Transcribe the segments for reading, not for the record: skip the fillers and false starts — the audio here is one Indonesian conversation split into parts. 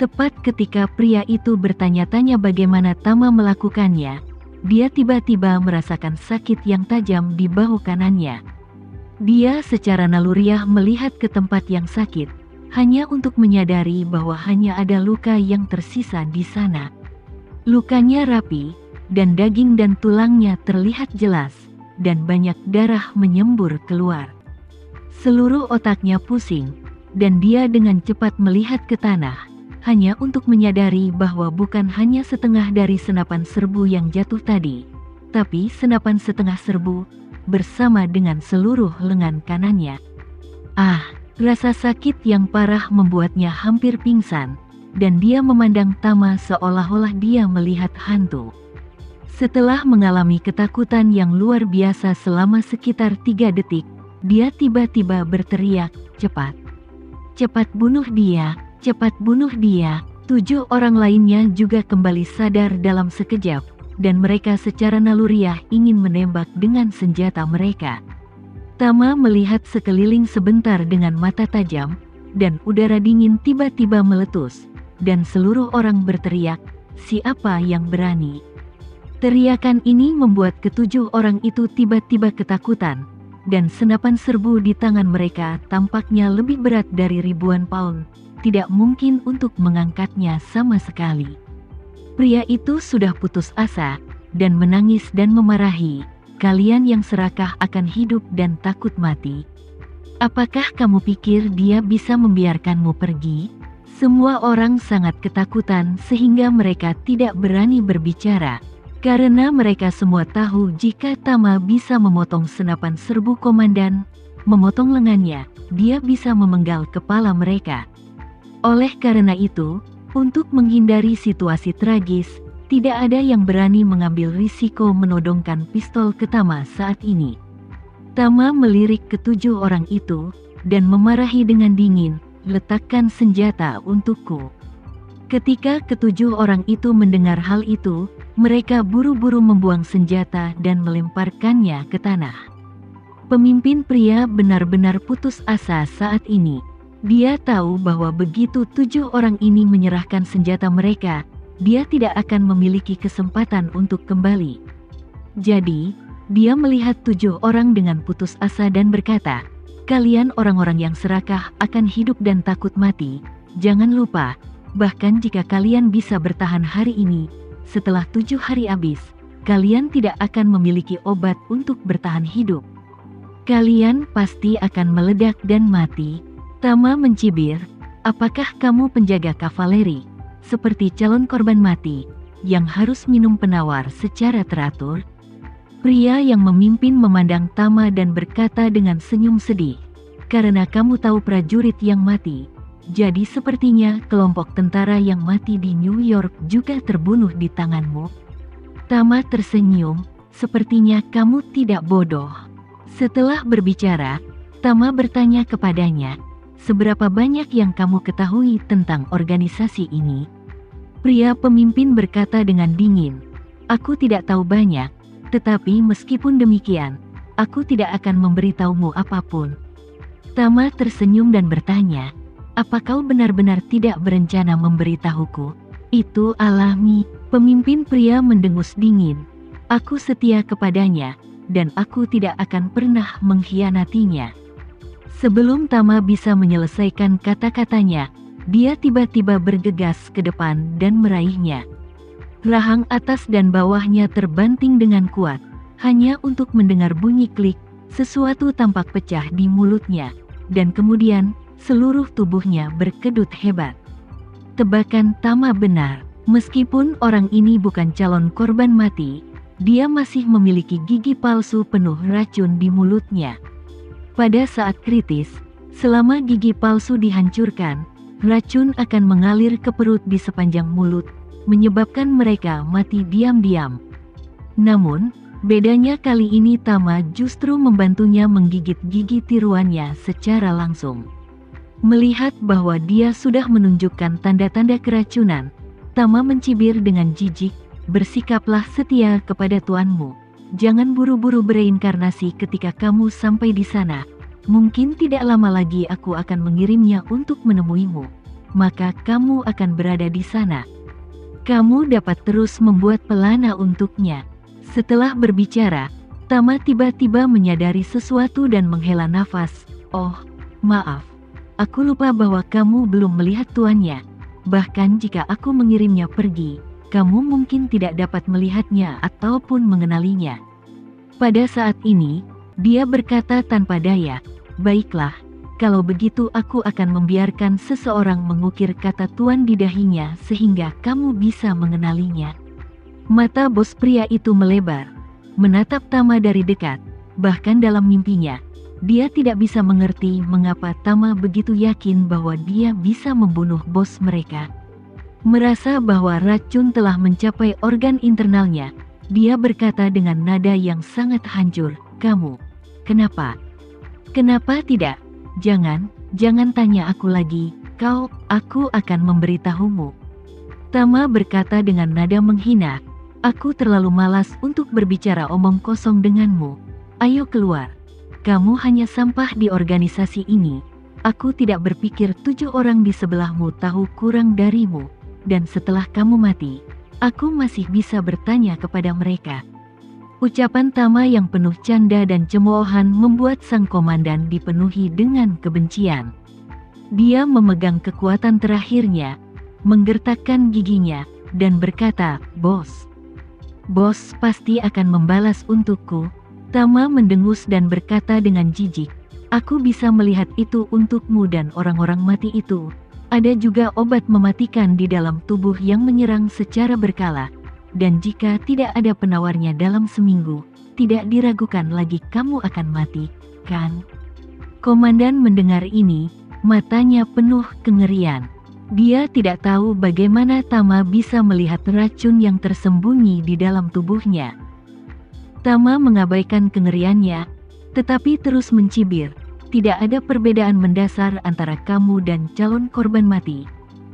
Tepat ketika pria itu bertanya-tanya bagaimana Tama melakukannya, dia tiba-tiba merasakan sakit yang tajam di bahu kanannya. Dia secara naluriah melihat ke tempat yang sakit, hanya untuk menyadari bahwa hanya ada luka yang tersisa di sana. Lukanya rapi, dan daging dan tulangnya terlihat jelas, dan banyak darah menyembur keluar. Seluruh otaknya pusing, dan dia dengan cepat melihat ke tanah, hanya untuk menyadari bahwa bukan hanya setengah dari senapan serbu yang jatuh tadi, tapi senapan setengah serbu, bersama dengan seluruh lengan kanannya. Rasa sakit yang parah membuatnya hampir pingsan, dan dia memandang Tama seolah-olah dia melihat hantu. Setelah mengalami ketakutan yang luar biasa selama sekitar 3 detik, dia tiba-tiba berteriak, "Cepat! Cepat bunuh dia! Cepat bunuh dia!" 7 orang lainnya juga kembali sadar dalam sekejap, dan mereka secara naluriah ingin menembak dengan senjata mereka. Tama melihat sekeliling sebentar dengan mata tajam, dan udara dingin tiba-tiba meletus, dan seluruh orang berteriak, "Siapa yang berani?" Teriakan ini membuat ke-7 orang itu tiba-tiba ketakutan, dan senapan serbu di tangan mereka tampaknya lebih berat dari ribuan pound, tidak mungkin untuk mengangkatnya sama sekali. Pria itu sudah putus asa, dan menangis dan memarahi, "Kalian yang serakah akan hidup dan takut mati. Apakah kamu pikir dia bisa membiarkanmu pergi?" Semua orang sangat ketakutan sehingga mereka tidak berani berbicara, karena mereka semua tahu jika Tama bisa memotong senapan serbu komandan, memotong lengannya, dia bisa memenggal kepala mereka. Oleh karena itu, untuk menghindari situasi tragis, tidak ada yang berani mengambil risiko menodongkan pistol ke Tama saat ini. Tama melirik ke-7 orang itu, dan memarahi dengan dingin, "Letakkan senjata untukku." Ketika ke-7 orang itu mendengar hal itu, mereka buru-buru membuang senjata dan melemparkannya ke tanah. Pemimpin pria benar-benar putus asa saat ini. Dia tahu bahwa begitu 7 orang ini menyerahkan senjata mereka, dia tidak akan memiliki kesempatan untuk kembali. Jadi, dia melihat 7 orang dengan putus asa dan berkata, "Kalian orang-orang yang serakah akan hidup dan takut mati. Jangan lupa, bahkan jika kalian bisa bertahan hari ini, setelah 7 hari habis, kalian tidak akan memiliki obat untuk bertahan hidup. Kalian pasti akan meledak dan mati." Tama mencibir, "Apakah kamu penjaga kavaleri, seperti calon korban mati, yang harus minum penawar secara teratur?" Pria yang memimpin memandang Tama dan berkata dengan senyum sedih, "Karena kamu tahu prajurit yang mati, jadi sepertinya kelompok tentara yang mati di New York juga terbunuh di tanganmu." Tama tersenyum, "Sepertinya kamu tidak bodoh." Setelah berbicara, Tama bertanya kepadanya, "Seberapa banyak yang kamu ketahui tentang organisasi ini?" Pria pemimpin berkata dengan dingin, "Aku tidak tahu banyak, tetapi meskipun demikian, aku tidak akan memberitahumu apapun." Tama tersenyum dan bertanya, "Apa kau benar-benar tidak berencana memberitahuku?" "Itu alami." Pemimpin pria mendengus dingin, "Aku setia kepadanya, dan aku tidak akan pernah mengkhianatinya." Sebelum Tama bisa menyelesaikan kata-katanya, dia tiba-tiba bergegas ke depan dan meraihnya. Rahang atas dan bawahnya terbanting dengan kuat, hanya untuk mendengar bunyi klik, sesuatu tampak pecah di mulutnya, dan kemudian, seluruh tubuhnya berkedut hebat. Tebakan Tama benar, meskipun orang ini bukan calon korban mati, dia masih memiliki gigi palsu penuh racun di mulutnya. Pada saat kritis, selama gigi palsu dihancurkan, racun akan mengalir ke perut di sepanjang mulut, menyebabkan mereka mati diam-diam. Namun, bedanya kali ini Tama justru membantunya menggigit gigi tiruannya secara langsung. Melihat bahwa dia sudah menunjukkan tanda-tanda keracunan, Tama mencibir dengan jijik, "Bersikaplah setia kepada tuanmu. Jangan buru-buru bereinkarnasi ketika kamu sampai di sana. Mungkin tidak lama lagi aku akan mengirimnya untuk menemuimu." maka kamu akan berada di sana. Kamu dapat terus membuat pelana untuknya. Setelah berbicara, Tama tiba-tiba menyadari sesuatu dan menghela nafas. Oh, maaf. Aku lupa bahwa kamu belum melihat tuannya. Bahkan jika aku mengirimnya pergi, kamu mungkin tidak dapat melihatnya ataupun mengenalinya. Pada saat ini, dia berkata tanpa daya, "Baiklah, kalau begitu aku akan membiarkan seseorang mengukir kata tuan di dahinya sehingga kamu bisa mengenalinya." Mata bos pria itu melebar, menatap Tama dari dekat. Bahkan dalam mimpinya, dia tidak bisa mengerti mengapa Tama begitu yakin bahwa dia bisa membunuh bos mereka. Merasa bahwa racun telah mencapai organ internalnya, dia berkata dengan nada yang sangat hancur, "Kamu, kenapa? Kenapa tidak? Jangan tanya aku lagi, aku akan memberitahumu." Tama berkata dengan nada menghina, "Aku terlalu malas untuk berbicara omong kosong denganmu. Ayo keluar. Kamu hanya sampah di organisasi ini. Aku tidak berpikir 7 orang di sebelahmu tahu kurang darimu. Dan setelah kamu mati, aku masih bisa bertanya kepada mereka." Ucapan Tama yang penuh canda dan cemoohan membuat sang komandan dipenuhi dengan kebencian. Dia memegang kekuatan terakhirnya, menggertakkan giginya, dan berkata, Bos pasti akan membalas untukku." Tama mendengus dan berkata dengan jijik, "Aku bisa melihat itu untukmu dan orang-orang mati itu. Ada juga obat mematikan di dalam tubuh yang menyerang secara berkala. Dan jika tidak ada penawarnya dalam seminggu, tidak diragukan lagi kamu akan mati, kan?" Komandan mendengar ini, matanya penuh kengerian. Dia tidak tahu bagaimana Tama bisa melihat racun yang tersembunyi di dalam tubuhnya. Tama mengabaikan kengeriannya, tetapi terus mencibir. "Tidak ada perbedaan mendasar antara kamu dan calon korban mati.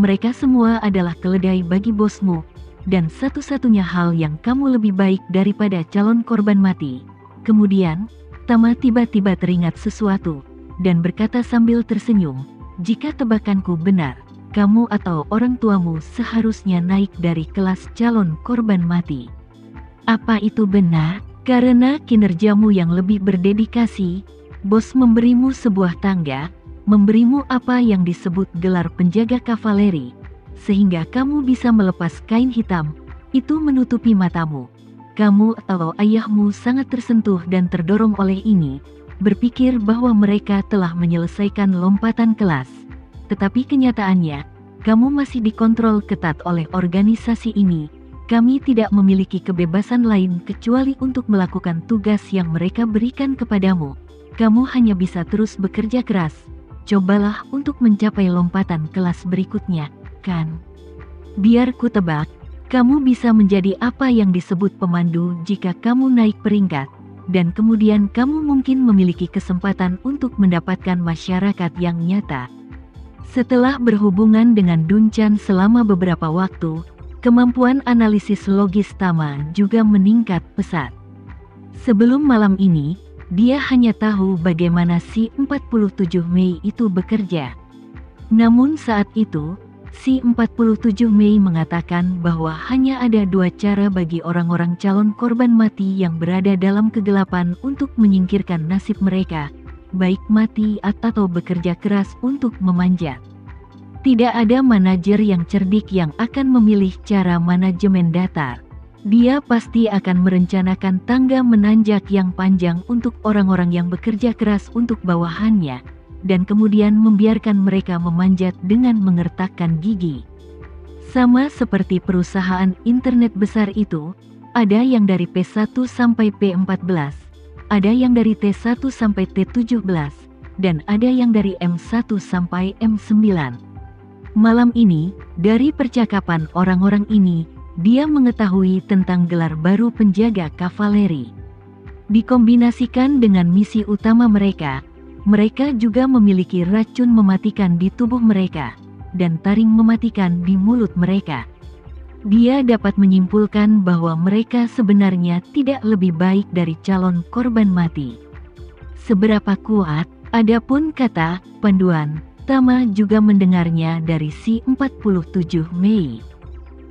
Mereka semua adalah keledai bagi bosmu, dan satu-satunya hal yang kamu lebih baik daripada calon korban mati." Kemudian, Tama tiba-tiba teringat sesuatu, dan berkata sambil tersenyum, "Jika tebakanku benar, kamu atau orang tuamu seharusnya naik dari kelas calon korban mati." "Apa itu benar? Karena kinerjamu yang lebih berdedikasi, bos memberimu sebuah tangga, memberimu apa yang disebut gelar penjaga kavaleri, sehingga kamu bisa melepas kain hitam, itu menutupi matamu. Kamu atau ayahmu sangat tersentuh dan terdorong oleh ini, berpikir bahwa mereka telah menyelesaikan lompatan kelas. Tetapi kenyataannya, kamu masih dikontrol ketat oleh organisasi ini. Kami tidak memiliki kebebasan lain kecuali untuk melakukan tugas yang mereka berikan kepadamu. Kamu hanya bisa terus bekerja keras. Cobalah untuk mencapai lompatan kelas berikutnya, kan? Biar ku tebak, kamu bisa menjadi apa yang disebut pemandu jika kamu naik peringkat, dan kemudian kamu mungkin memiliki kesempatan untuk mendapatkan masyarakat yang nyata." Setelah berhubungan dengan Duncan selama beberapa waktu, kemampuan analisis logis Tama juga meningkat pesat. Sebelum malam ini, dia hanya tahu bagaimana si 47 Mei itu bekerja. Namun saat itu, si 47 Mei mengatakan bahwa hanya ada 2 cara bagi orang-orang calon korban mati yang berada dalam kegelapan untuk menyingkirkan nasib mereka, baik mati atau bekerja keras untuk memanjat. Tidak ada manajer yang cerdik yang akan memilih cara manajemen datar. Dia pasti akan merencanakan tangga menanjak yang panjang untuk orang-orang yang bekerja keras untuk bawahannya, dan kemudian membiarkan mereka memanjat dengan mengertakkan gigi. Sama seperti perusahaan internet besar itu, ada yang dari P1 sampai P14, ada yang dari T1 sampai T17, dan ada yang dari M1 sampai M9. Malam ini, dari percakapan orang-orang ini, dia mengetahui tentang gelar baru penjaga kavaleri. Dikombinasikan dengan misi utama mereka, mereka juga memiliki racun mematikan di tubuh mereka, dan taring mematikan di mulut mereka. Dia dapat menyimpulkan bahwa mereka sebenarnya tidak lebih baik dari calon korban mati. Seberapa kuat, adapun kata panduan Tama juga mendengarnya dari si 47 Mei.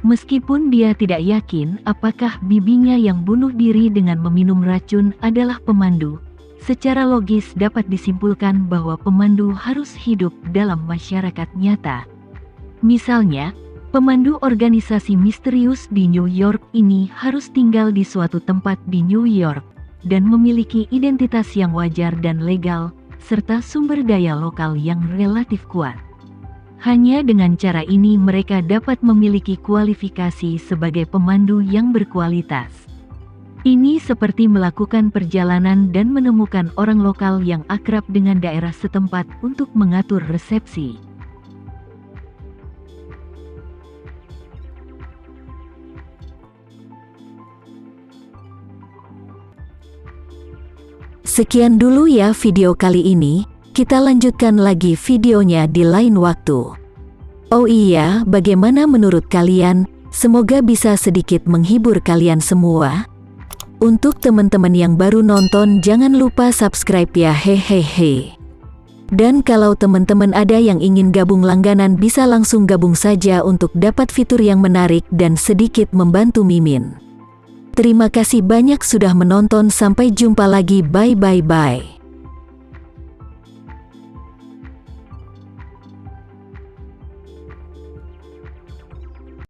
Meskipun dia tidak yakin apakah bibinya yang bunuh diri dengan meminum racun adalah pemandu, secara logis dapat disimpulkan bahwa pemandu harus hidup dalam masyarakat nyata. Misalnya, pemandu organisasi misterius di New York ini harus tinggal di suatu tempat di New York dan memiliki identitas yang wajar dan legal, serta sumber daya lokal yang relatif kuat. Hanya dengan cara ini mereka dapat memiliki kualifikasi sebagai pemandu yang berkualitas. Ini seperti melakukan perjalanan dan menemukan orang lokal yang akrab dengan daerah setempat untuk mengatur resepsi. Sekian dulu ya video kali ini, kita lanjutkan lagi videonya di lain waktu. Oh iya, bagaimana menurut kalian? Semoga bisa sedikit menghibur kalian semua. Untuk teman-teman yang baru nonton, jangan lupa subscribe ya, hehehe. Dan kalau teman-teman ada yang ingin gabung langganan, bisa langsung gabung saja untuk dapat fitur yang menarik dan sedikit membantu Mimin. Terima kasih banyak sudah menonton, sampai jumpa lagi, bye bye bye.